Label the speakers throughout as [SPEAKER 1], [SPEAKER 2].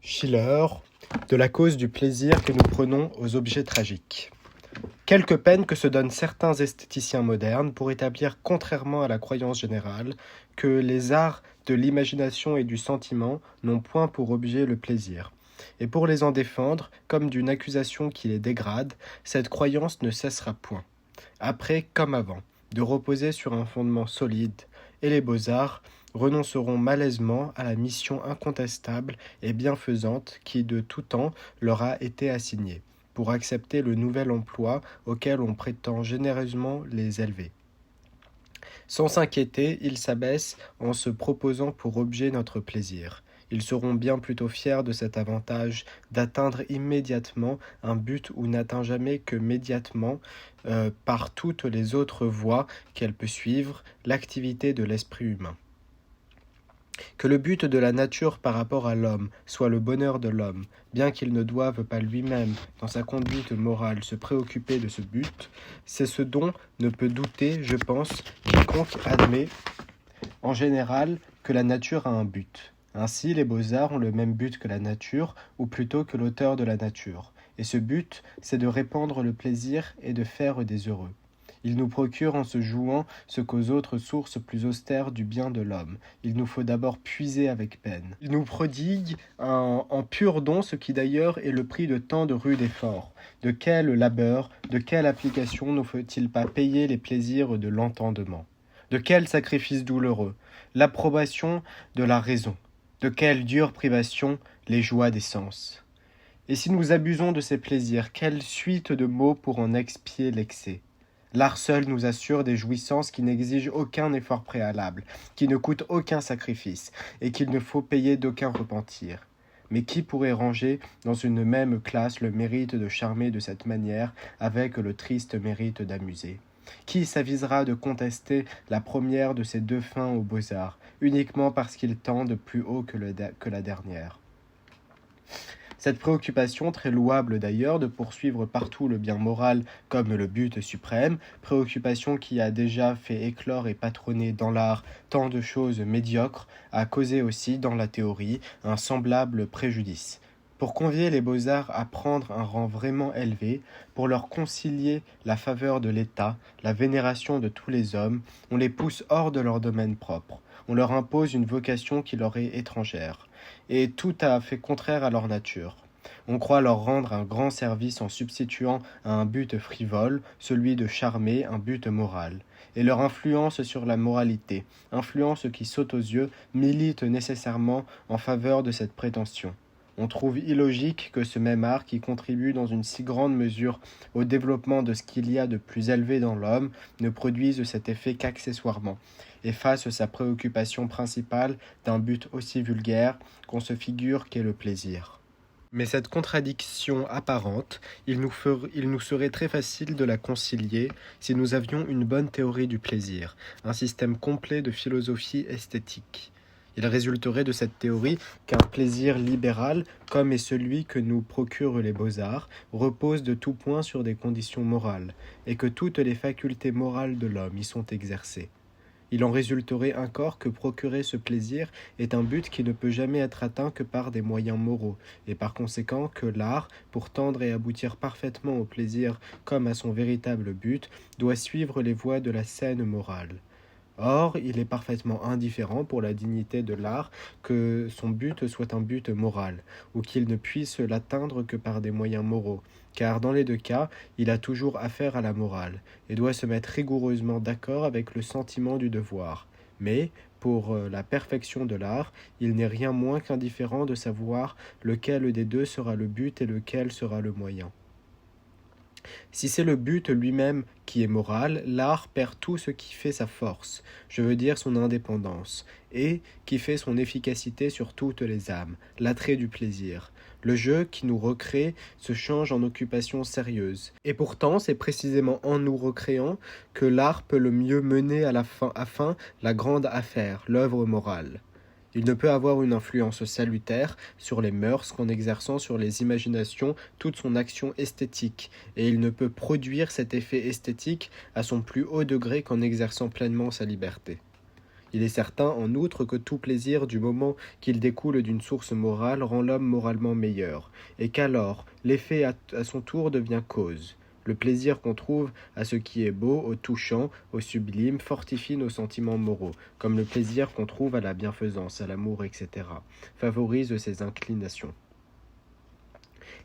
[SPEAKER 1] Schiller, de la cause du plaisir que nous prenons aux objets tragiques. Quelque peine que se donnent certains esthéticiens modernes pour établir, contrairement à la croyance générale, que les arts de l'imagination et du sentiment n'ont point pour objet le plaisir. Et pour les en défendre, comme d'une accusation qui les dégrade, cette croyance ne cessera point, après comme avant, de reposer sur un fondement solide, et les beaux-arts renonceront malaisement à la mission incontestable et bienfaisante qui de tout temps leur a été assignée, pour accepter le nouvel emploi auquel on prétend généreusement les élever. Sans s'inquiéter, ils s'abaissent en se proposant pour objet notre plaisir. Ils seront bien plutôt fiers de cet avantage d'atteindre immédiatement un but où n'atteint jamais que médiatement, par toutes les autres voies qu'elle peut suivre, l'activité de l'esprit humain. Que le but de la nature par rapport à l'homme soit le bonheur de l'homme, bien qu'il ne doive pas lui-même, dans sa conduite morale, se préoccuper de ce but, c'est ce dont ne peut douter, je pense, quiconque admet, en général, que la nature a un but. Ainsi, les beaux-arts ont le même but que la nature, ou plutôt que l'auteur de la nature. Et ce but, c'est de répandre le plaisir et de faire des heureux. Il nous procure en se jouant ce qu'aux autres sources plus austères du bien de l'homme. Il nous faut d'abord puiser avec peine. Il nous prodigue en pur don ce qui d'ailleurs est le prix de tant de rudes efforts. De quel labeur, de quelle application ne faut-il pas payer les plaisirs de l'entendement? De quel sacrifice douloureux? L'approbation de la raison. De quelle dure privation? Les joies des sens. Et si nous abusons de ces plaisirs, quelle suite de maux pour en expier l'excès? L'art seul nous assure des jouissances qui n'exigent aucun effort préalable, qui ne coûtent aucun sacrifice, et qu'il ne faut payer d'aucun repentir. Mais qui pourrait ranger dans une même classe le mérite de charmer de cette manière avec le triste mérite d'amuser? Qui s'avisera de contester la première de ces deux fins aux beaux-arts, uniquement parce qu'ils tendent plus haut que la dernière? Cette préoccupation, très louable d'ailleurs, de poursuivre partout le bien moral comme le but suprême, préoccupation qui a déjà fait éclore et patronner dans l'art tant de choses médiocres, a causé aussi dans la théorie un semblable préjudice. Pour convier les beaux-arts à prendre un rang vraiment élevé, pour leur concilier la faveur de l'État, la vénération de tous les hommes, on les pousse hors de leur domaine propre. On leur impose une vocation qui leur est étrangère, et tout à fait contraire à leur nature. On croit leur rendre un grand service en substituant à un but frivole, celui de charmer, un but moral. Et leur influence sur la moralité, influence qui saute aux yeux, milite nécessairement en faveur de cette prétention. On trouve illogique que ce même art, qui contribue dans une si grande mesure au développement de ce qu'il y a de plus élevé dans l'homme, ne produise cet effet qu'accessoirement, et fasse sa préoccupation principale d'un but aussi vulgaire qu'on se figure qu'est le plaisir. Mais cette contradiction apparente, il nous serait très facile de la concilier si nous avions une bonne théorie du plaisir, un système complet de philosophie esthétique. Il résulterait de cette théorie qu'un plaisir libéral, comme est celui que nous procurent les beaux-arts, repose de tout point sur des conditions morales, et que toutes les facultés morales de l'homme y sont exercées. Il en résulterait encore que procurer ce plaisir est un but qui ne peut jamais être atteint que par des moyens moraux, et par conséquent que l'art, pour tendre et aboutir parfaitement au plaisir comme à son véritable but, doit suivre les voies de la saine morale. Or, il est parfaitement indifférent pour la dignité de l'art que son but soit un but moral, ou qu'il ne puisse l'atteindre que par des moyens moraux, car dans les deux cas, il a toujours affaire à la morale, et doit se mettre rigoureusement d'accord avec le sentiment du devoir. Mais, pour la perfection de l'art, il n'est rien moins qu'indifférent de savoir lequel des deux sera le but et lequel sera le moyen. Si c'est le but lui-même qui est moral, l'art perd tout ce qui fait sa force, je veux dire son indépendance, et qui fait son efficacité sur toutes les âmes, l'attrait du plaisir. Le jeu qui nous recrée se change en occupation sérieuse. Et pourtant, c'est précisément en nous recréant que l'art peut le mieux mener à fin la grande affaire, l'œuvre morale. Il ne peut avoir une influence salutaire sur les mœurs qu'en exerçant sur les imaginations toute son action esthétique, et il ne peut produire cet effet esthétique à son plus haut degré qu'en exerçant pleinement sa liberté. Il est certain, en outre, que tout plaisir, du moment qu'il découle d'une source morale, rend l'homme moralement meilleur, et qu'alors l'effet à son tour devient cause. Le plaisir qu'on trouve à ce qui est beau, au touchant, au sublime, fortifie nos sentiments moraux, comme le plaisir qu'on trouve à la bienfaisance, à l'amour, etc., favorise ces inclinations.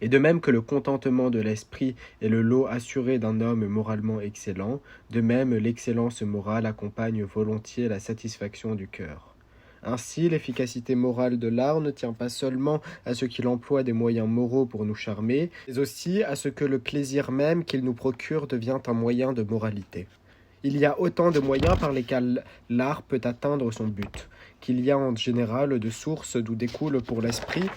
[SPEAKER 1] Et de même que le contentement de l'esprit est le lot assuré d'un homme moralement excellent, de même l'excellence morale accompagne volontiers la satisfaction du cœur. Ainsi, l'efficacité morale de l'art ne tient pas seulement à ce qu'il emploie des moyens moraux pour nous charmer, mais aussi à ce que le plaisir même qu'il nous procure devient un moyen de moralité. Il y a autant de moyens par lesquels l'art peut atteindre son but, qu'il y a en général de sources d'où découle pour l'esprit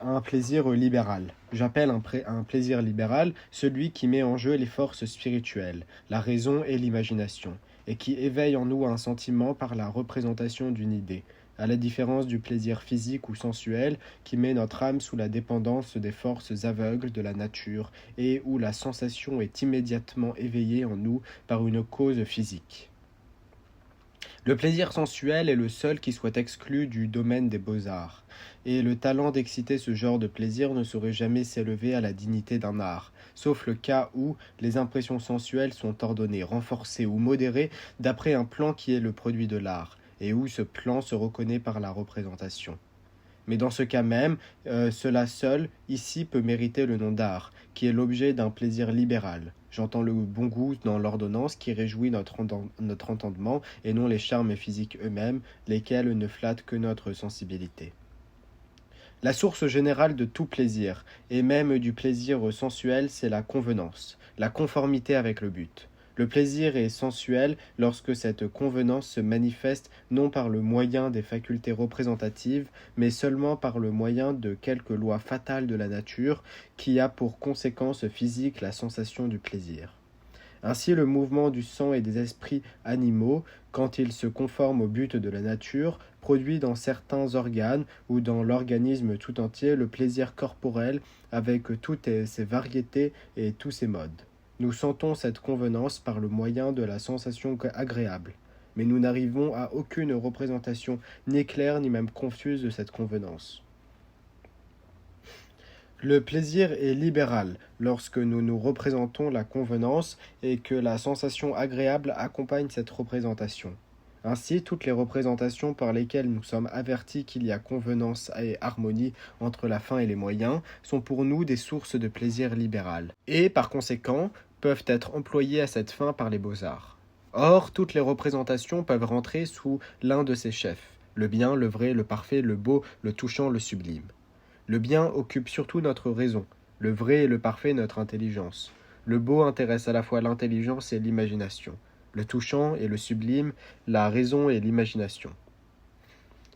[SPEAKER 1] un plaisir libéral. J'appelle un plaisir libéral celui qui met en jeu les forces spirituelles, la raison et l'imagination, et qui éveille en nous un sentiment par la représentation d'une idée, à la différence du plaisir physique ou sensuel qui met notre âme sous la dépendance des forces aveugles de la nature et où la sensation est immédiatement éveillée en nous par une cause physique. Le plaisir sensuel est le seul qui soit exclu du domaine des beaux-arts, et le talent d'exciter ce genre de plaisir ne saurait jamais s'élever à la dignité d'un art, sauf le cas où les impressions sensuelles sont ordonnées, renforcées ou modérées d'après un plan qui est le produit de l'art, et où ce plan se reconnaît par la représentation. Mais dans ce cas même, cela seul, ici, peut mériter le nom d'art, qui est l'objet d'un plaisir libéral. J'entends le bon goût dans l'ordonnance qui réjouit notre entendement, et non les charmes physiques eux-mêmes, lesquels ne flattent que notre sensibilité. La source générale de tout plaisir, et même du plaisir sensuel, c'est la convenance, la conformité avec le but. Le plaisir est sensuel lorsque cette convenance se manifeste non par le moyen des facultés représentatives, mais seulement par le moyen de quelque loi fatale de la nature qui a pour conséquence physique la sensation du plaisir. Ainsi, le mouvement du sang et des esprits animaux, quand il se conforme au but de la nature, produit dans certains organes ou dans l'organisme tout entier le plaisir corporel avec toutes ses variétés et tous ses modes. Nous sentons cette convenance par le moyen de la sensation agréable, mais nous n'arrivons à aucune représentation ni claire ni même confuse de cette convenance. Le plaisir est libéral lorsque nous nous représentons la convenance et que la sensation agréable accompagne cette représentation. Ainsi, toutes les représentations par lesquelles nous sommes avertis qu'il y a convenance et harmonie entre la fin et les moyens sont pour nous des sources de plaisir libéral, et par conséquent peuvent être employées à cette fin par les beaux-arts. Or, toutes les représentations peuvent rentrer sous l'un de ces chefs, le bien, le vrai, le parfait, le beau, le touchant, le sublime. Le bien occupe surtout notre raison, le vrai et le parfait notre intelligence. Le beau intéresse à la fois l'intelligence et l'imagination. Le touchant et le sublime, la raison et l'imagination.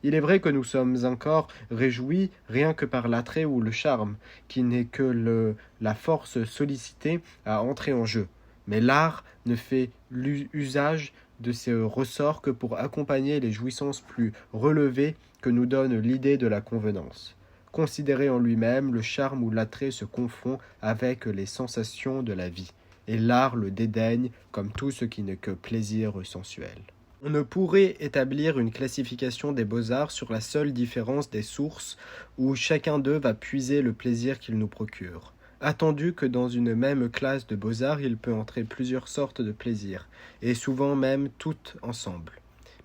[SPEAKER 1] Il est vrai que nous sommes encore réjouis rien que par l'attrait ou le charme, qui n'est que la force sollicitée à entrer en jeu. Mais l'art ne fait usage de ces ressorts que pour accompagner les jouissances plus relevées que nous donne l'idée de la convenance. Considéré en lui-même, le charme ou l'attrait se confond avec les sensations de la vie, et l'art le dédaigne comme tout ce qui n'est que plaisir sensuel. On ne pourrait établir une classification des beaux-arts sur la seule différence des sources où chacun d'eux va puiser le plaisir qu'il nous procure. Attendu que dans une même classe de beaux-arts, il peut entrer plusieurs sortes de plaisirs, et souvent même toutes ensemble.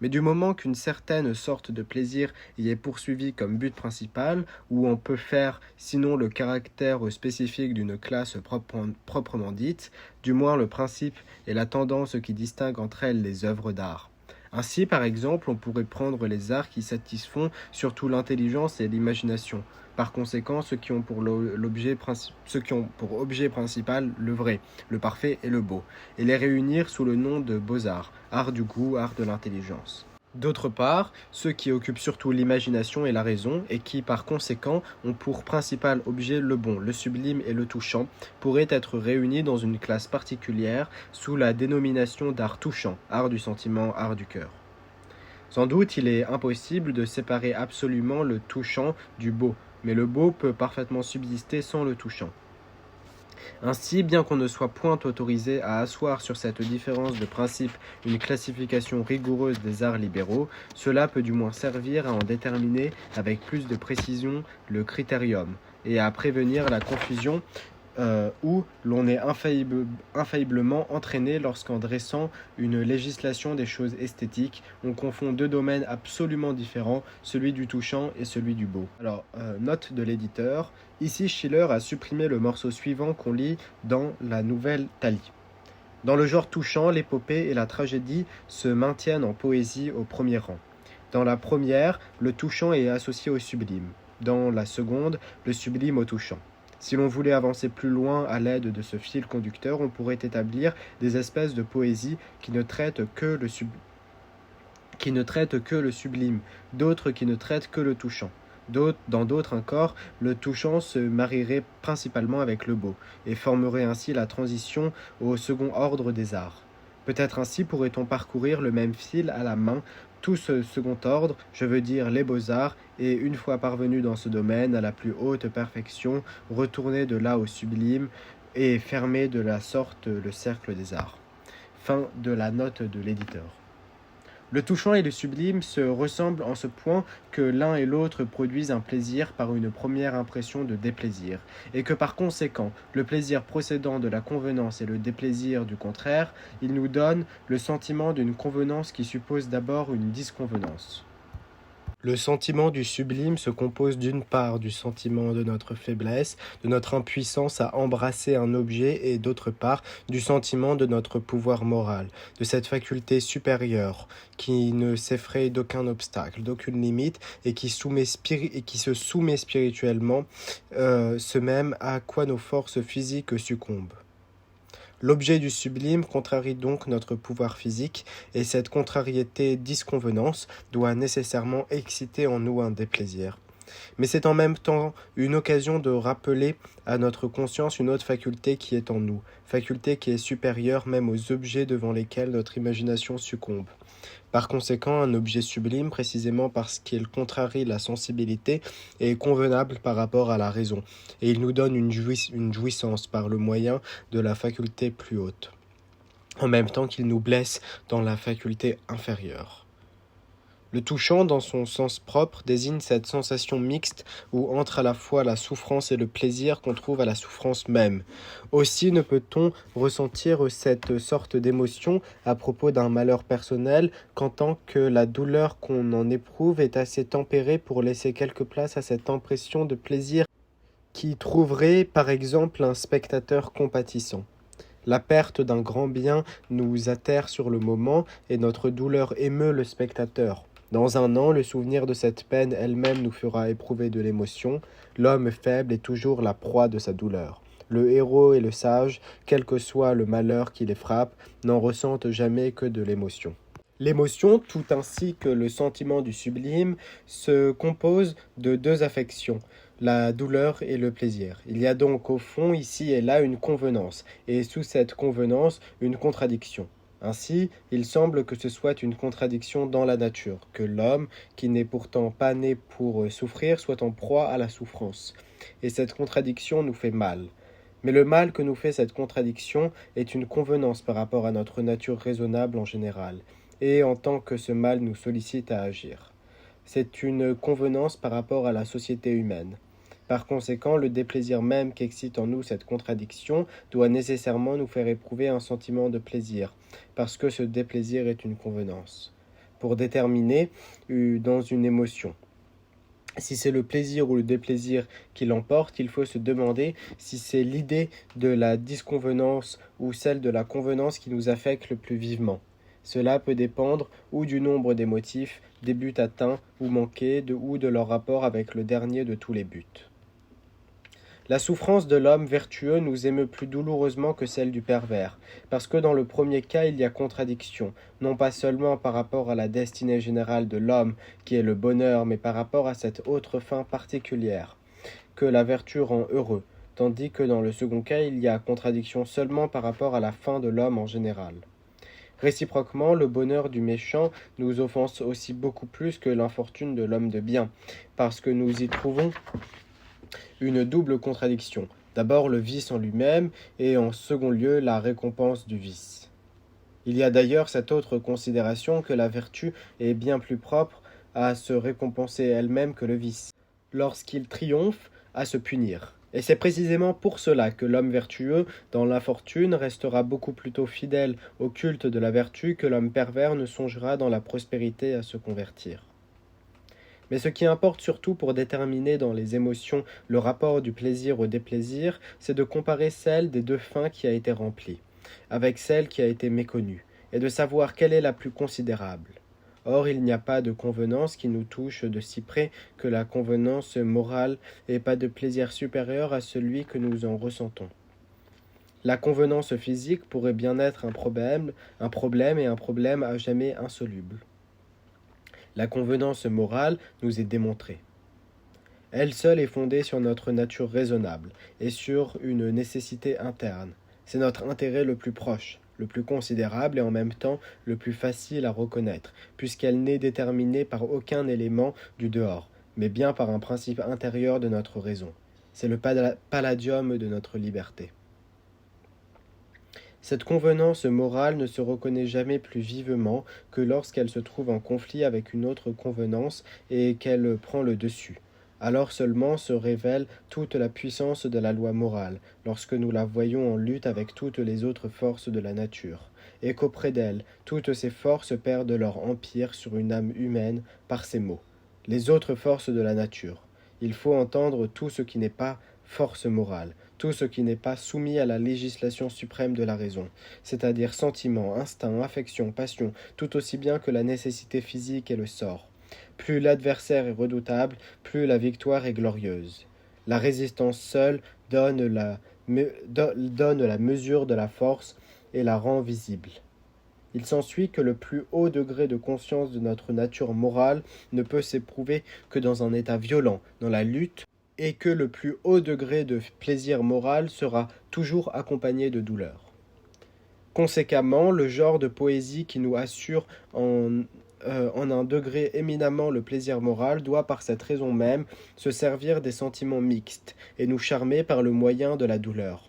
[SPEAKER 1] Mais du moment qu'une certaine sorte de plaisir y est poursuivie comme but principal, où on peut faire, sinon le caractère spécifique d'une classe proprement dite, du moins le principe et la tendance qui distinguent entre elles les œuvres d'art. Ainsi, par exemple, on pourrait prendre les arts qui satisfont surtout l'intelligence et l'imagination. Par conséquent, ceux qui ont pour objet principal le vrai, le parfait et le beau, et les réunir sous le nom de beaux-arts, art du goût, art de l'intelligence. D'autre part, ceux qui occupent surtout l'imagination et la raison, et qui, par conséquent, ont pour principal objet le bon, le sublime et le touchant, pourraient être réunis dans une classe particulière sous la dénomination d'art touchant, art du sentiment, art du cœur. Sans doute, il est impossible de séparer absolument le touchant du beau, mais le beau peut parfaitement subsister sans le touchant. Ainsi, bien qu'on ne soit point autorisé à asseoir sur cette différence de principe une classification rigoureuse des arts libéraux, cela peut du moins servir à en déterminer avec plus de précision le critérium et à prévenir la confusion où l'on est infailliblement entraîné lorsqu'en dressant une législation des choses esthétiques, on confond deux domaines absolument différents, celui du touchant et celui du beau. Alors, note de l'éditeur, ici Schiller a supprimé le morceau suivant qu'on lit dans la nouvelle Thalie. Dans le genre touchant, l'épopée et la tragédie se maintiennent en poésie au premier rang. Dans la première, le touchant est associé au sublime. Dans la seconde, le sublime au touchant. Si l'on voulait avancer plus loin à l'aide de ce fil conducteur, on pourrait établir des espèces de poésie qui ne traitent que le sublime, d'autres qui ne traitent que le touchant. Dans d'autres encore, le touchant se marierait principalement avec le beau, et formerait ainsi la transition au second ordre des arts. Peut-être ainsi pourrait-on parcourir le même fil à la main tout ce second ordre, je veux dire les beaux-arts, et une fois parvenu dans ce domaine à la plus haute perfection, retourner de là au sublime, et fermer de la sorte le cercle des arts. Fin de la note de l'éditeur. Le touchant et le sublime se ressemblent en ce point que l'un et l'autre produisent un plaisir par une première impression de déplaisir, et que par conséquent, le plaisir procédant de la convenance et le déplaisir du contraire, il nous donne le sentiment d'une convenance qui suppose d'abord une disconvenance. Le sentiment du sublime se compose d'une part du sentiment de notre faiblesse, de notre impuissance à embrasser un objet et d'autre part du sentiment de notre pouvoir moral, de cette faculté supérieure qui ne s'effraie d'aucun obstacle, d'aucune limite et qui se soumet spirituellement, ce même à quoi nos forces physiques succombent. L'objet du sublime contrarie donc notre pouvoir physique, et cette contrariété disconvenance doit nécessairement exciter en nous un déplaisir. Mais c'est en même temps une occasion de rappeler à notre conscience une autre faculté qui est en nous, faculté qui est supérieure même aux objets devant lesquels notre imagination succombe. Par conséquent, un objet sublime, précisément parce qu'il contrarie la sensibilité, est convenable par rapport à la raison, et il nous donne une jouissance par le moyen de la faculté plus haute, en même temps qu'il nous blesse dans la faculté inférieure. Le touchant, dans son sens propre, désigne cette sensation mixte où entre à la fois la souffrance et le plaisir qu'on trouve à la souffrance même. Aussi ne peut-on ressentir cette sorte d'émotion à propos d'un malheur personnel qu'en tant que la douleur qu'on en éprouve est assez tempérée pour laisser quelque place à cette impression de plaisir qui trouverait par exemple un spectateur compatissant. La perte d'un grand bien nous atterre sur le moment et notre douleur émeut le spectateur. Dans un an, le souvenir de cette peine elle-même nous fera éprouver de l'émotion. L'homme faible est toujours la proie de sa douleur. Le héros et le sage, quel que soit le malheur qui les frappe, n'en ressentent jamais que de l'émotion. L'émotion, tout ainsi que le sentiment du sublime, se compose de deux affections, la douleur et le plaisir. Il y a donc au fond, ici et là, une convenance, et sous cette convenance, une contradiction. Ainsi, il semble que ce soit une contradiction dans la nature, que l'homme, qui n'est pourtant pas né pour souffrir, soit en proie à la souffrance. Et cette contradiction nous fait mal. Mais le mal que nous fait cette contradiction est une convenance par rapport à notre nature raisonnable en général, et en tant que ce mal nous sollicite à agir. C'est une convenance par rapport à la société humaine. Par conséquent, le déplaisir même qu'excite en nous cette contradiction doit nécessairement nous faire éprouver un sentiment de plaisir, parce que ce déplaisir est une convenance. Pour déterminer dans une émotion, si c'est le plaisir ou le déplaisir qui l'emporte, il faut se demander si c'est l'idée de la disconvenance ou celle de la convenance qui nous affecte le plus vivement. Cela peut dépendre ou du nombre des motifs, des buts atteints ou manqués, ou de leur rapport avec le dernier de tous les buts. La souffrance de l'homme vertueux nous émeut plus douloureusement que celle du pervers, parce que dans le premier cas il y a contradiction, non pas seulement par rapport à la destinée générale de l'homme, qui est le bonheur, mais par rapport à cette autre fin particulière, que la vertu rend heureux, tandis que dans le second cas il y a contradiction seulement par rapport à la fin de l'homme en général. Réciproquement, le bonheur du méchant nous offense aussi beaucoup plus que l'infortune de l'homme de bien, parce que nous y trouvons une double contradiction. D'abord le vice en lui-même, et en second lieu la récompense du vice. Il y a d'ailleurs cette autre considération que la vertu est bien plus propre à se récompenser elle-même que le vice, lorsqu'il triomphe, à se punir. Et c'est précisément pour cela que l'homme vertueux, dans l'infortune, restera beaucoup plus tôt fidèle au culte de la vertu que l'homme pervers ne songera dans la prospérité à se convertir. Mais ce qui importe surtout pour déterminer dans les émotions le rapport du plaisir au déplaisir, c'est de comparer celle des deux fins qui a été remplie, avec celle qui a été méconnue, et de savoir quelle est la plus considérable. Or, il n'y a pas de convenance qui nous touche de si près que la convenance morale, et pas de plaisir supérieur à celui que nous en ressentons. La convenance physique pourrait bien être un problème et un problème à jamais insoluble. La convenance morale nous est démontrée. Elle seule est fondée sur notre nature raisonnable et sur une nécessité interne. C'est notre intérêt le plus proche, le plus considérable et en même temps le plus facile à reconnaître, puisqu'elle n'est déterminée par aucun élément du dehors, mais bien par un principe intérieur de notre raison. C'est le palladium de notre liberté. Cette convenance morale ne se reconnaît jamais plus vivement que lorsqu'elle se trouve en conflit avec une autre convenance et qu'elle prend le dessus. Alors seulement se révèle toute la puissance de la loi morale, lorsque nous la voyons en lutte avec toutes les autres forces de la nature, et qu'auprès d'elle, toutes ces forces perdent leur empire sur une âme humaine par ces mots. Les autres forces de la nature. Il faut entendre tout ce qui n'est pas force morale, tout ce qui n'est pas soumis à la législation suprême de la raison, c'est-à-dire sentiments, instincts, affections, passions, tout aussi bien que la nécessité physique et le sort. Plus l'adversaire est redoutable, plus la victoire est glorieuse. La résistance seule donne la mesure de la force et la rend visible. Il s'ensuit que le plus haut degré de conscience de notre nature morale ne peut s'éprouver que dans un état violent, dans la lutte, et que le plus haut degré de plaisir moral sera toujours accompagné de douleur. Conséquemment, le genre de poésie qui nous assure en un degré éminemment le plaisir moral doit par cette raison même se servir des sentiments mixtes et nous charmer par le moyen de la douleur.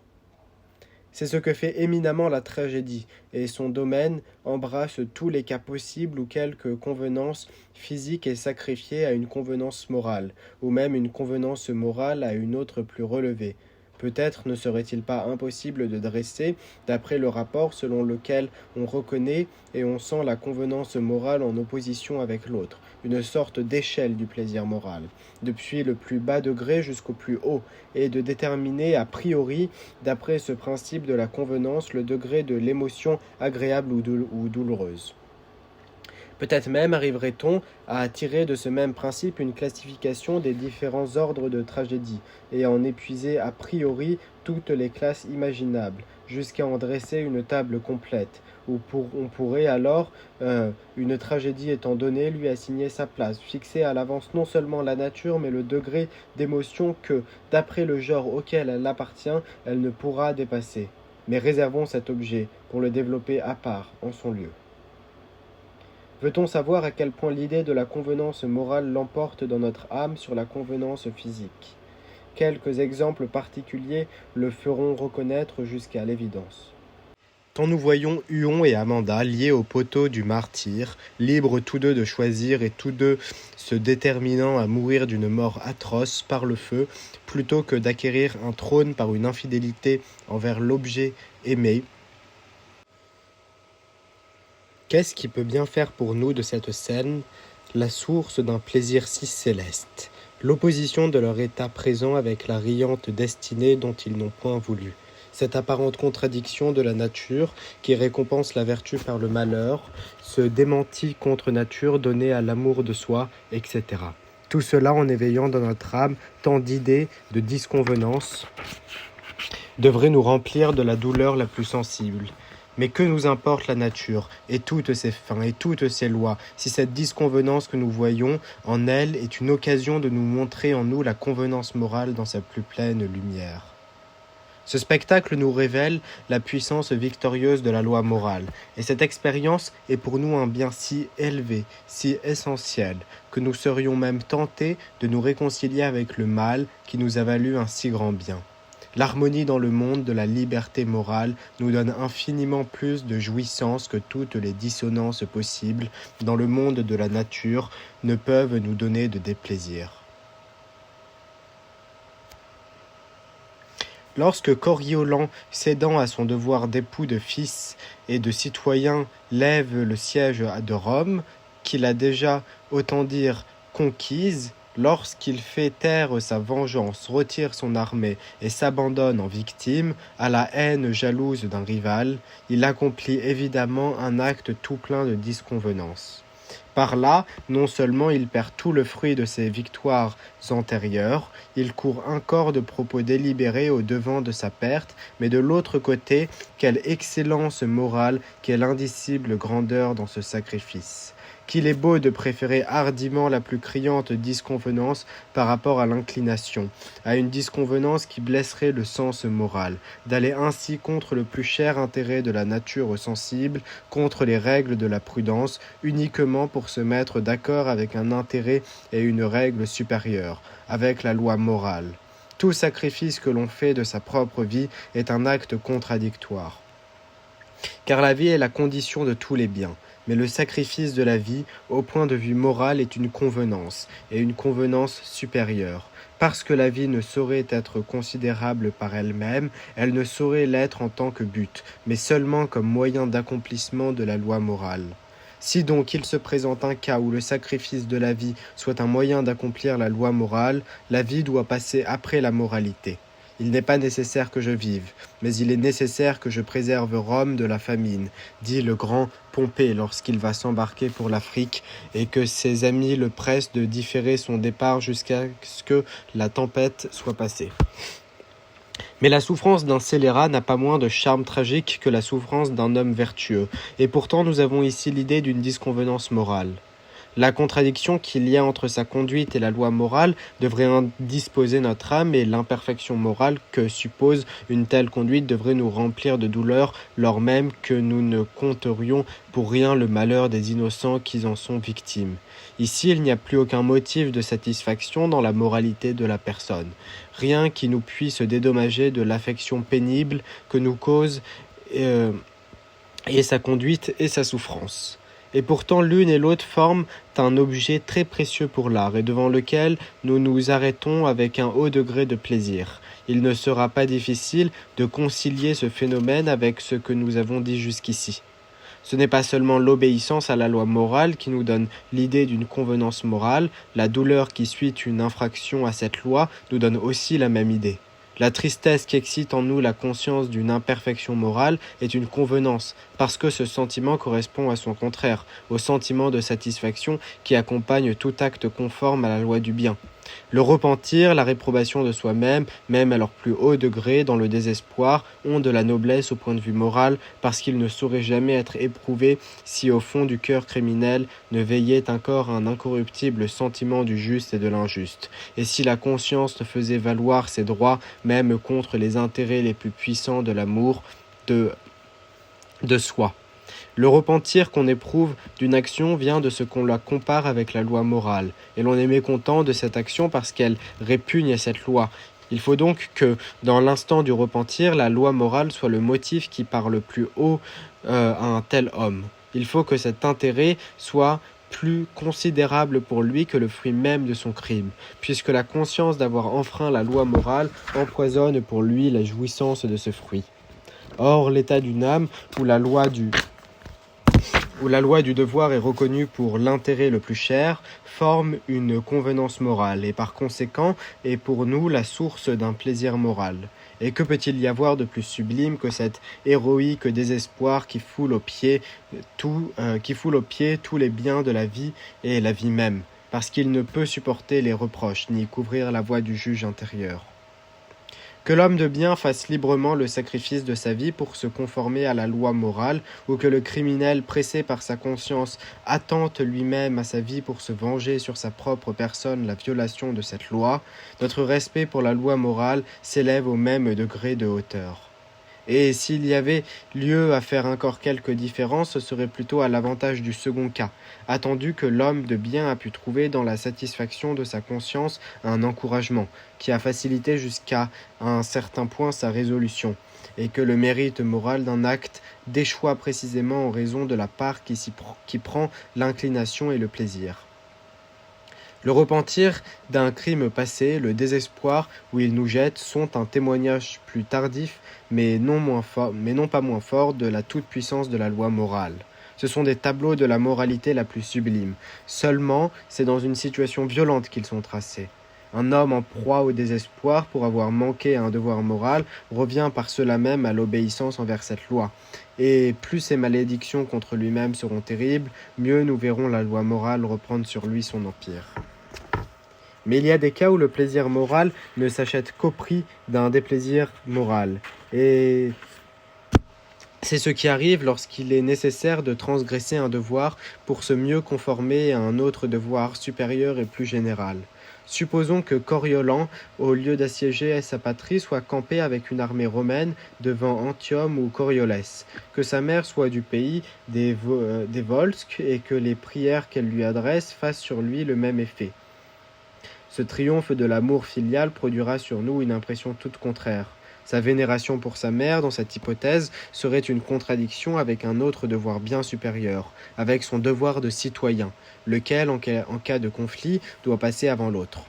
[SPEAKER 1] C'est ce que fait éminemment la tragédie, et son domaine embrasse tous les cas possibles où quelque convenance physique est sacrifiée à une convenance morale, ou même une convenance morale à une autre plus relevée. Peut-être ne serait-il pas impossible de dresser, d'après le rapport selon lequel on reconnaît et on sent la convenance morale en opposition avec l'autre, une sorte d'échelle du plaisir moral, depuis le plus bas degré jusqu'au plus haut, et de déterminer a priori, d'après ce principe de la convenance, le degré de l'émotion agréable ou douloureuse. Peut-être même arriverait-on à tirer de ce même principe une classification des différents ordres de tragédie, et à en épuiser a priori toutes les classes imaginables, jusqu'à en dresser une table complète, où on pourrait alors, une tragédie étant donnée, lui assigner sa place, fixer à l'avance non seulement la nature, mais le degré d'émotion que, d'après le genre auquel elle appartient, elle ne pourra dépasser. Mais réservons cet objet pour le développer à part, en son lieu. Veut-on savoir à quel point l'idée de la convenance morale l'emporte dans notre âme sur la convenance physique? Quelques exemples particuliers le feront reconnaître jusqu'à l'évidence. Quand nous voyons Huon et Amanda liés au poteau du martyre, libres tous deux de choisir et tous deux se déterminant à mourir d'une mort atroce par le feu, plutôt que d'acquérir un trône par une infidélité envers l'objet aimé, qu'est-ce qui peut bien faire pour nous de cette scène la source d'un plaisir si céleste, l'opposition de leur état présent avec la riante destinée dont ils n'ont point voulu, cette apparente contradiction de la nature qui récompense la vertu par le malheur, ce démenti contre nature donné à l'amour de soi, etc. Tout cela en éveillant dans notre âme tant d'idées, de disconvenances, devrait nous remplir de la douleur la plus sensible. Mais que nous importe la nature, et toutes ses fins, et toutes ses lois, si cette disconvenance que nous voyons en elle est une occasion de nous montrer en nous la convenance morale dans sa plus pleine lumière. Ce spectacle nous révèle la puissance victorieuse de la loi morale, et cette expérience est pour nous un bien si élevé, si essentiel, que nous serions même tentés de nous réconcilier avec le mal qui nous a valu un si grand bien. L'harmonie dans le monde de la liberté morale nous donne infiniment plus de jouissance que toutes les dissonances possibles dans le monde de la nature ne peuvent nous donner de déplaisir. Lorsque Coriolan, cédant à son devoir d'époux de fils et de citoyen, lève le siège de Rome, qu'il a déjà, autant dire, conquise, lorsqu'il fait taire sa vengeance, retire son armée et s'abandonne en victime à la haine jalouse d'un rival, il accomplit évidemment un acte tout plein de disconvenance. Par là, non seulement il perd tout le fruit de ses victoires antérieures, il court encore de propos délibérés au devant de sa perte, mais de l'autre côté, quelle excellence morale, quelle indicible grandeur dans ce sacrifice. Qu'il est beau de préférer hardiment la plus criante disconvenance par rapport à l'inclination, à une disconvenance qui blesserait le sens moral, d'aller ainsi contre le plus cher intérêt de la nature sensible, contre les règles de la prudence, uniquement pour se mettre d'accord avec un intérêt et une règle supérieure, avec la loi morale. Tout sacrifice que l'on fait de sa propre vie est un acte contradictoire. Car la vie est la condition de tous les biens. Mais le sacrifice de la vie, au point de vue moral, est une convenance, et une convenance supérieure. Parce que la vie ne saurait être considérable par elle-même, elle ne saurait l'être en tant que but, mais seulement comme moyen d'accomplissement de la loi morale. Si donc il se présente un cas où le sacrifice de la vie soit un moyen d'accomplir la loi morale, la vie doit passer après la moralité. Il n'est pas nécessaire que je vive, mais il est nécessaire que je préserve Rome de la famine, dit le grand Pompée lorsqu'il va s'embarquer pour l'Afrique et que ses amis le pressent de différer son départ jusqu'à ce que la tempête soit passée. Mais la souffrance d'un scélérat n'a pas moins de charme tragique que la souffrance d'un homme vertueux, et pourtant nous avons ici l'idée d'une disconvenance morale. La contradiction qu'il y a entre sa conduite et la loi morale devrait indisposer notre âme et l'imperfection morale que suppose une telle conduite devrait nous remplir de douleur, lors même que nous ne compterions pour rien le malheur des innocents qui en sont victimes. Ici, il n'y a plus aucun motif de satisfaction dans la moralité de la personne, rien qui nous puisse dédommager de l'affection pénible que nous cause et sa conduite et sa souffrance. Et pourtant l'une et l'autre forment un objet très précieux pour l'art et devant lequel nous nous arrêtons avec un haut degré de plaisir. Il ne sera pas difficile de concilier ce phénomène avec ce que nous avons dit jusqu'ici. Ce n'est pas seulement l'obéissance à la loi morale qui nous donne l'idée d'une convenance morale, la douleur qui suit une infraction à cette loi nous donne aussi la même idée. La tristesse qui excite en nous la conscience d'une imperfection morale est une convenance, parce que ce sentiment correspond à son contraire, au sentiment de satisfaction qui accompagne tout acte conforme à la loi du bien. Le repentir, la réprobation de soi-même, même à leur plus haut degré, dans le désespoir, ont de la noblesse au point de vue moral, parce qu'ils ne sauraient jamais être éprouvés si au fond du cœur criminel ne veillait encore un incorruptible sentiment du juste et de l'injuste, et si la conscience ne faisait valoir ses droits, même contre les intérêts les plus puissants de l'amour de soi. Le repentir qu'on éprouve d'une action vient de ce qu'on la compare avec la loi morale, et l'on est mécontent de cette action parce qu'elle répugne à cette loi. Il faut donc que, dans l'instant du repentir, la loi morale soit le motif qui parle plus haut à un tel homme. Il faut que cet intérêt soit plus considérable pour lui que le fruit même de son crime, puisque la conscience d'avoir enfreint la loi morale empoisonne pour lui la jouissance de ce fruit. Or, l'état d'une âme où la loi du devoir est reconnue pour l'intérêt le plus cher, forme une convenance morale et par conséquent est pour nous la source d'un plaisir moral. Et que peut-il y avoir de plus sublime que cet héroïque désespoir qui foule aux pieds tous les biens de la vie et la vie même, parce qu'il ne peut supporter les reproches ni couvrir la voie du juge intérieur. Que l'homme de bien fasse librement le sacrifice de sa vie pour se conformer à la loi morale, ou que le criminel, pressé par sa conscience, attente lui-même à sa vie pour se venger sur sa propre personne la violation de cette loi, notre respect pour la loi morale s'élève au même degré de hauteur. Et s'il y avait lieu à faire encore quelques différences, ce serait plutôt à l'avantage du second cas, attendu que l'homme de bien a pu trouver dans la satisfaction de sa conscience un encouragement, qui a facilité jusqu'à un certain point sa résolution, et que le mérite moral d'un acte déchoit précisément en raison de la part qui prend l'inclination et le plaisir. Le repentir d'un crime passé, le désespoir où il nous jette sont un témoignage plus tardif, mais non pas moins fort, de la toute-puissance de la loi morale. Ce sont des tableaux de la moralité la plus sublime. Seulement, c'est dans une situation violente qu'ils sont tracés. Un homme en proie au désespoir pour avoir manqué à un devoir moral revient par cela même à l'obéissance envers cette loi. Et plus ses malédictions contre lui-même seront terribles, mieux nous verrons la loi morale reprendre sur lui son empire. Mais il y a des cas où le plaisir moral ne s'achète qu'au prix d'un déplaisir moral. Et c'est ce qui arrive lorsqu'il est nécessaire de transgresser un devoir pour se mieux conformer à un autre devoir supérieur et plus général. Supposons que Coriolan, au lieu d'assiéger sa patrie, soit campé avec une armée romaine devant Antium ou Coriolis, que sa mère soit du pays des Volsques et que les prières qu'elle lui adresse fassent sur lui le même effet. Ce triomphe de l'amour filial produira sur nous une impression toute contraire. Sa vénération pour sa mère, dans cette hypothèse, serait une contradiction avec un autre devoir bien supérieur, avec son devoir de citoyen, lequel, en cas de conflit, doit passer avant l'autre.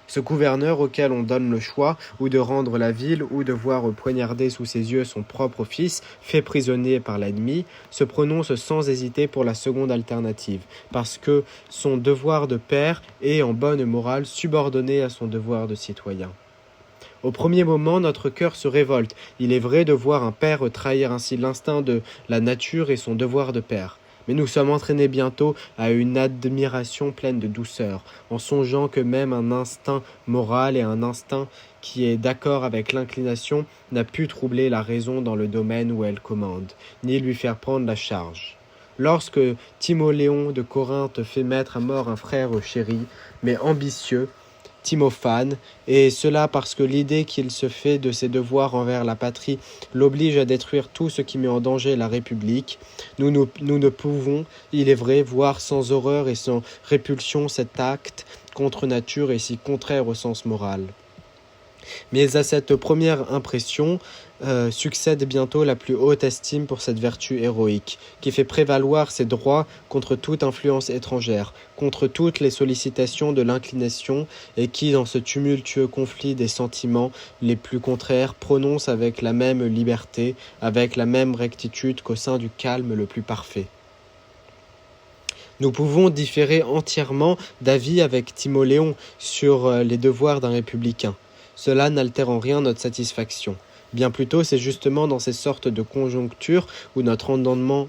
[SPEAKER 1] Ce gouverneur auquel on donne le choix, ou de rendre la ville, ou de voir poignarder sous ses yeux son propre fils, fait prisonnier par l'ennemi, se prononce sans hésiter pour la seconde alternative, parce que son devoir de père est, en bonne morale, subordonné à son devoir de citoyen. Au premier moment, notre cœur se révolte. Il est vrai de voir un père trahir ainsi l'instinct de la nature et son devoir de père. Mais nous sommes entraînés bientôt à une admiration pleine de douceur, en songeant que même un instinct moral et un instinct qui est d'accord avec l'inclination n'a pu troubler la raison dans le domaine où elle commande, ni lui faire prendre la charge. Lorsque Timoléon de Corinthe fait mettre à mort un frère chéri, mais ambitieux, Timophane, et cela parce que l'idée qu'il se fait de ses devoirs envers la patrie l'oblige à détruire tout ce qui met en danger la République, nous ne pouvons, il est vrai, voir sans horreur et sans répulsion cet acte contre nature et si contraire au sens moral. Mais à cette première impression succède bientôt la plus haute estime pour cette vertu héroïque, qui fait prévaloir ses droits contre toute influence étrangère, contre toutes les sollicitations de l'inclination, et qui, dans ce tumultueux conflit des sentiments les plus contraires, prononce avec la même liberté, avec la même rectitude qu'au sein du calme le plus parfait. Nous pouvons différer entièrement d'avis avec Timoléon sur les devoirs d'un républicain. Cela n'altère en rien notre satisfaction. Bien plutôt, c'est justement dans ces sortes de conjonctures où notre entendement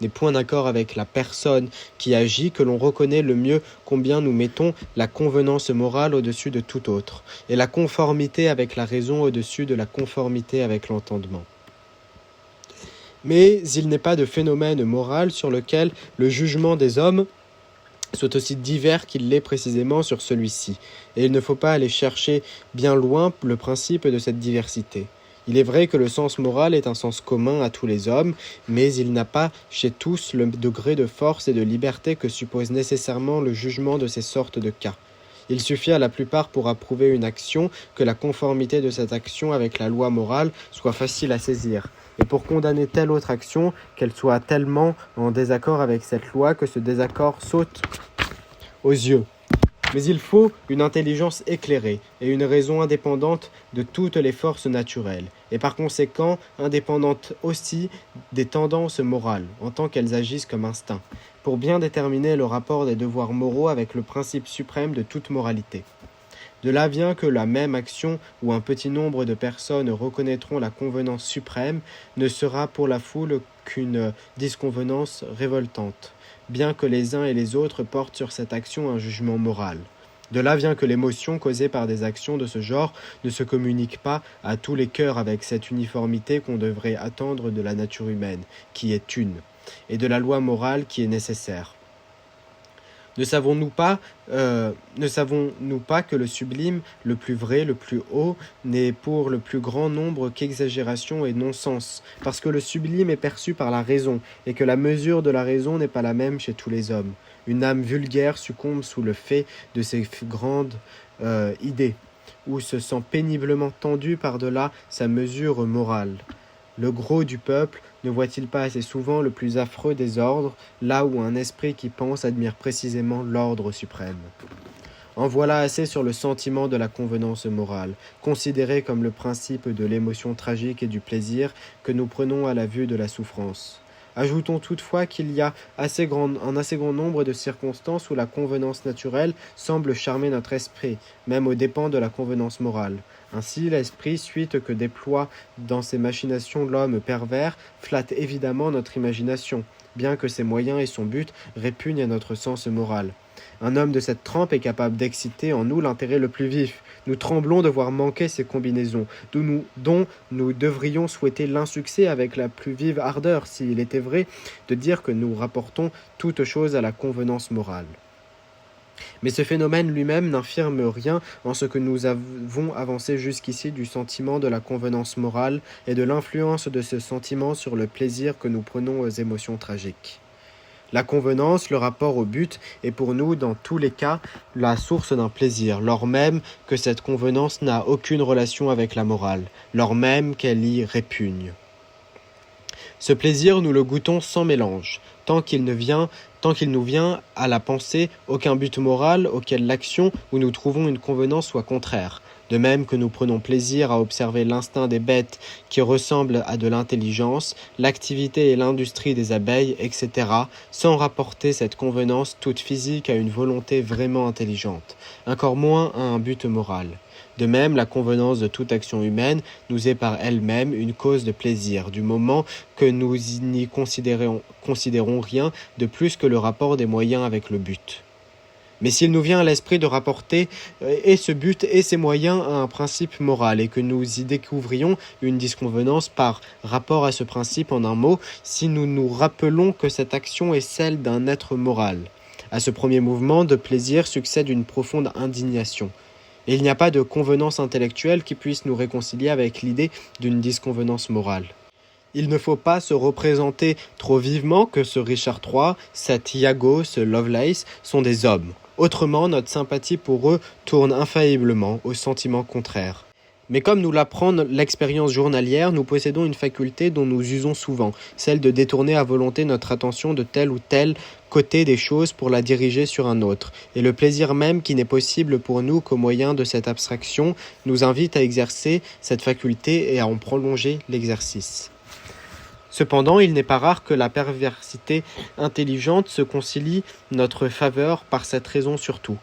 [SPEAKER 1] n'est point d'accord avec la personne qui agit que l'on reconnaît le mieux combien nous mettons la convenance morale au-dessus de tout autre, et la conformité avec la raison au-dessus de la conformité avec l'entendement. Mais il n'est pas de phénomène moral sur lequel le jugement des hommes soit aussi divers qu'il l'est précisément sur celui-ci, et il ne faut pas aller chercher bien loin le principe de cette diversité. Il est vrai que le sens moral est un sens commun à tous les hommes, mais il n'a pas chez tous le degré de force et de liberté que suppose nécessairement le jugement de ces sortes de cas. Il suffit à la plupart pour approuver une action que la conformité de cette action avec la loi morale soit facile à saisir, et pour condamner telle autre action qu'elle soit tellement en désaccord avec cette loi que ce désaccord saute aux yeux. Mais il faut une intelligence éclairée et une raison indépendante de toutes les forces naturelles, et par conséquent indépendante aussi des tendances morales, en tant qu'elles agissent comme instinct, pour bien déterminer le rapport des devoirs moraux avec le principe suprême de toute moralité. De là vient que la même action où un petit nombre de personnes reconnaîtront la convenance suprême ne sera pour la foule qu'une disconvenance révoltante, bien que les uns et les autres portent sur cette action un jugement moral. De là vient que l'émotion causée par des actions de ce genre ne se communique pas à tous les cœurs avec cette uniformité qu'on devrait attendre de la nature humaine, qui est une, et de la loi morale qui est nécessaire. Ne savons-nous pas que le sublime, le plus vrai, le plus haut, n'est pour le plus grand nombre qu'exagération et non-sens, parce que le sublime est perçu par la raison, et que la mesure de la raison n'est pas la même chez tous les hommes. Une âme vulgaire succombe sous le fait de ces grandes idées, ou se sent péniblement tendue par-delà sa mesure morale. Le gros du peuple ne voit-il pas assez souvent le plus affreux des ordres, là où un esprit qui pense admire précisément l'ordre suprême? En voilà assez sur le sentiment de la convenance morale, considéré comme le principe de l'émotion tragique et du plaisir que nous prenons à la vue de la souffrance. Ajoutons toutefois qu'il y a un assez grand nombre de circonstances où la convenance naturelle semble charmer notre esprit, même aux dépens de la convenance morale. Ainsi, l'esprit, suite que déploie dans ses machinations l'homme pervers, flatte évidemment notre imagination, bien que ses moyens et son but répugnent à notre sens moral. Un homme de cette trempe est capable d'exciter en nous l'intérêt le plus vif. Nous tremblons de voir manquer ces combinaisons, dont nous devrions souhaiter l'insuccès avec la plus vive ardeur, s'il était vrai de dire que nous rapportons toute chose à la convenance morale. Mais ce phénomène lui-même n'infirme rien en ce que nous avons avancé jusqu'ici du sentiment de la convenance morale et de l'influence de ce sentiment sur le plaisir que nous prenons aux émotions tragiques. La convenance, le rapport au but, est pour nous, dans tous les cas, la source d'un plaisir, lors même que cette convenance n'a aucune relation avec la morale, lors même qu'elle y répugne. Ce plaisir, nous le goûtons sans mélange, tant qu'il nous vient à la pensée aucun but moral auquel l'action où nous trouvons une convenance soit contraire. De même que nous prenons plaisir à observer l'instinct des bêtes qui ressemble à de l'intelligence, l'activité et l'industrie des abeilles, etc., sans rapporter cette convenance toute physique à une volonté vraiment intelligente, encore moins à un but moral. De même, la convenance de toute action humaine nous est par elle-même une cause de plaisir, du moment que nous n'y considérons rien de plus que le rapport des moyens avec le but. Mais s'il nous vient à l'esprit de rapporter et ce but et ces moyens à un principe moral, et que nous y découvrions une disconvenance par rapport à ce principe, en un mot, si nous nous rappelons que cette action est celle d'un être moral, à ce premier mouvement de plaisir succède une profonde indignation. Et il n'y a pas de convenance intellectuelle qui puisse nous réconcilier avec l'idée d'une disconvenance morale. Il ne faut pas se représenter trop vivement que ce Richard III, cet Iago, ce Lovelace sont des hommes. Autrement, notre sympathie pour eux tourne infailliblement au sentiment contraire. Mais comme nous l'apprend l'expérience journalière, nous possédons une faculté dont nous usons souvent, celle de détourner à volonté notre attention de tel ou tel côté des choses pour la diriger sur un autre. Et le plaisir même qui n'est possible pour nous qu'au moyen de cette abstraction nous invite à exercer cette faculté et à en prolonger l'exercice. Cependant, il n'est pas rare que la perversité intelligente se concilie notre faveur par cette raison surtout,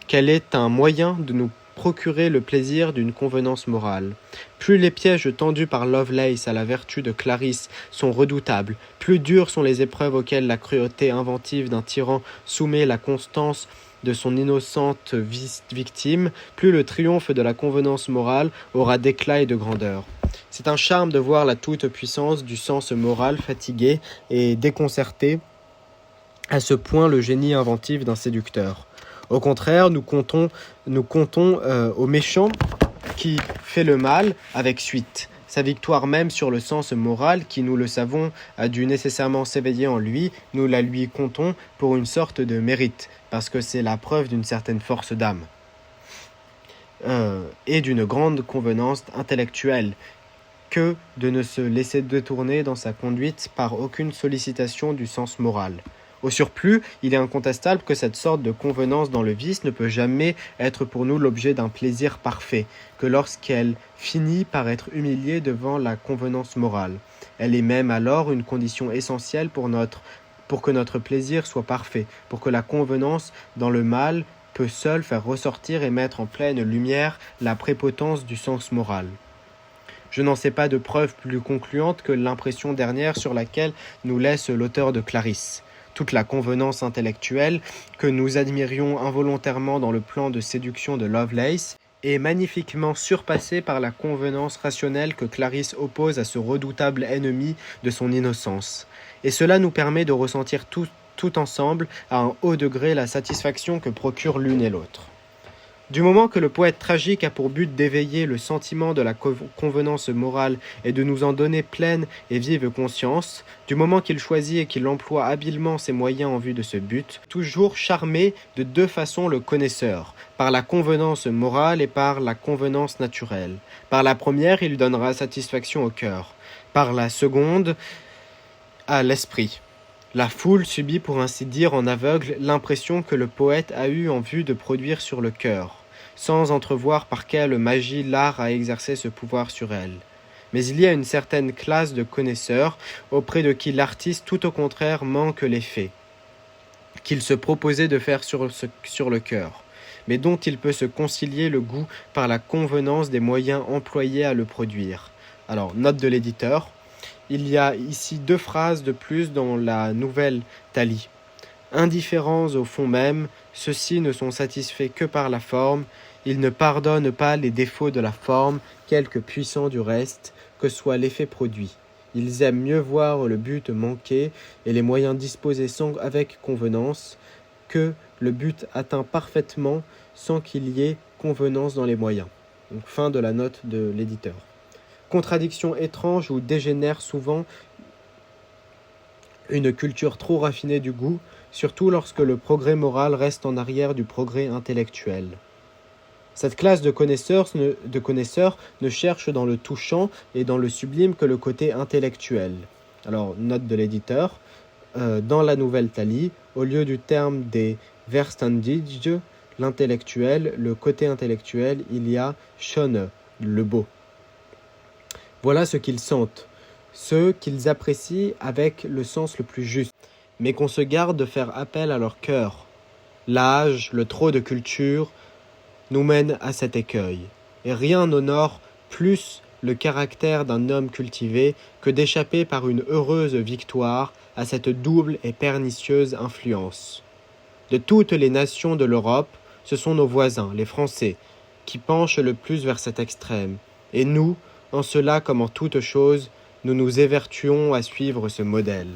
[SPEAKER 1] qu'elle est un moyen de nous procurer le plaisir d'une convenance morale. Plus les pièges tendus par Lovelace à la vertu de Clarisse sont redoutables, plus dures sont les épreuves auxquelles la cruauté inventive d'un tyran soumet la constance de son innocente victime, plus le triomphe de la convenance morale aura d'éclat et de grandeur. C'est un charme de voir la toute-puissance du sens moral fatigué et déconcerté à ce point le génie inventif d'un séducteur. Au contraire, nous comptons au méchant qui fait le mal avec suite. Sa victoire même sur le sens moral, qui, nous le savons, a dû nécessairement s'éveiller en lui, nous la lui comptons pour une sorte de mérite, parce que c'est la preuve d'une certaine force d'âme et d'une grande convenance intellectuelle, que de ne se laisser détourner dans sa conduite par aucune sollicitation du sens moral. Au surplus, il est incontestable que cette sorte de convenance dans le vice ne peut jamais être pour nous l'objet d'un plaisir parfait, que lorsqu'elle finit par être humiliée devant la convenance morale. Elle est même alors une condition essentielle pour que notre plaisir soit parfait, pour que la convenance dans le mal peut seule faire ressortir et mettre en pleine lumière la prépotence du sens moral. Je n'en sais pas de preuve plus concluante que l'impression dernière sur laquelle nous laisse l'auteur de Clarisse. Toute la convenance intellectuelle que nous admirions involontairement dans le plan de séduction de Lovelace est magnifiquement surpassée par la convenance rationnelle que Clarisse oppose à ce redoutable ennemi de son innocence. Et cela nous permet de ressentir tout ensemble à un haut degré la satisfaction que procure l'une et l'autre. Du moment que le poète tragique a pour but d'éveiller le sentiment de la convenance morale et de nous en donner pleine et vive conscience, du moment qu'il choisit et qu'il emploie habilement ses moyens en vue de ce but, toujours charmer de deux façons le connaisseur, par la convenance morale et par la convenance naturelle. Par la première, il donnera satisfaction au cœur, par la seconde, à l'esprit. La foule subit pour ainsi dire en aveugle l'impression que le poète a eu en vue de produire sur le cœur, sans entrevoir par quelle magie l'art a exercé ce pouvoir sur elle. Mais il y a une certaine classe de connaisseurs auprès de qui l'artiste tout au contraire manque les faits, qu'il se proposait de faire sur le cœur, mais dont il peut se concilier le goût par la convenance des moyens employés à le produire. Alors, note de l'éditeur. Il y a ici deux phrases de plus dans la nouvelle Thalie. Indifférents au fond même, ceux-ci ne sont satisfaits que par la forme, ils ne pardonnent pas les défauts de la forme, quelque puissant du reste, que soit l'effet produit. Ils aiment mieux voir le but manquer et les moyens disposés avec convenance, que le but atteint parfaitement sans qu'il y ait convenance dans les moyens. Donc, fin de la note de l'éditeur. Contradiction étrange où dégénère souvent une culture trop raffinée du goût, surtout lorsque le progrès moral reste en arrière du progrès intellectuel. Cette classe de connaisseurs ne cherche dans le touchant et dans le sublime que le côté intellectuel. Alors, note de l'éditeur, dans la nouvelle Thalie, au lieu du terme des Verständige, l'intellectuel, le côté intellectuel, il y a Schöne, le beau. Voilà ce qu'ils sentent, ce qu'ils apprécient avec le sens le plus juste, mais qu'on se garde de faire appel à leur cœur. L'âge, le trop de culture, nous mènent à cet écueil, et rien n'honore plus le caractère d'un homme cultivé que d'échapper par une heureuse victoire à cette double et pernicieuse influence. De toutes les nations de l'Europe, ce sont nos voisins, les Français, qui penchent le plus vers cet extrême, et nous, en cela comme en toute chose, nous nous évertuons à suivre ce modèle.